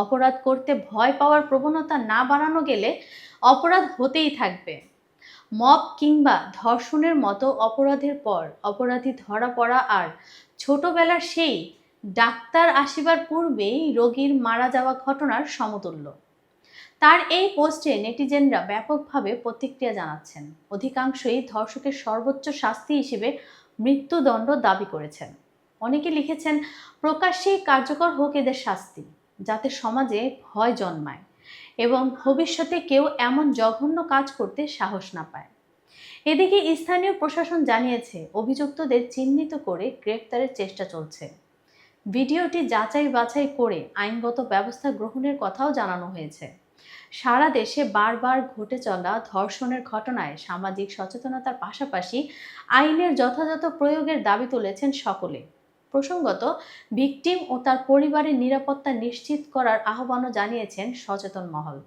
অপরাধ করতে ভয় পাওয়ার প্রবণতা না বাড়ানো গেলে অপরাধ হতেই থাকবে। মব কিংবা ধর্ষণের মতো অপরাধের পর অপরাধী ধরা পড়া আর ছোটবেলার সেই ডাক্তার আসিবার পূর্বেই রোগীর মারা যাওয়া ঘটনার সমতুল্য। তার এই পোস্টে নেটিজেনরা ব্যাপকভাবে প্রতিক্রিয়া জানাচ্ছেন। অধিকাংশই ধর্ষকের সর্বোচ্চ শাস্তি হিসেবে মৃত্যুদণ্ড দাবি করেছেন। অনেকে লিখেছেন, প্রকাশ্যেই কার্যকর হোক এদের শাস্তি, যাতে সমাজে ভয় জন্মায় এবং ভবিষ্যতে কেউ এমন জঘন্য কাজ করতে সাহস না পায়। এদিকে স্থানীয় প্রশাসন জানিয়েছে, অভিযুক্তদের চিহ্নিত করে গ্রেফতারের চেষ্টা চলছে। ভিডিওটি যাচাই বাছাই করে আইনগত ব্যবস্থা গ্রহণের কথাও জানানো হয়েছে। সারা দেশে বারবার ঘটে চলা ধর্ষণের ঘটনায় সামাজিক সচেতনতার পাশাপাশি আইনের যথাযথ প্রয়োগের দাবি তুলেছেন সকলে। প্রসঙ্গত, ভিকটিম ও তার পরিবারের নিরাপত্তা নিশ্চিত করার আহ্বানও জানিয়েছেন সচেতন মহল।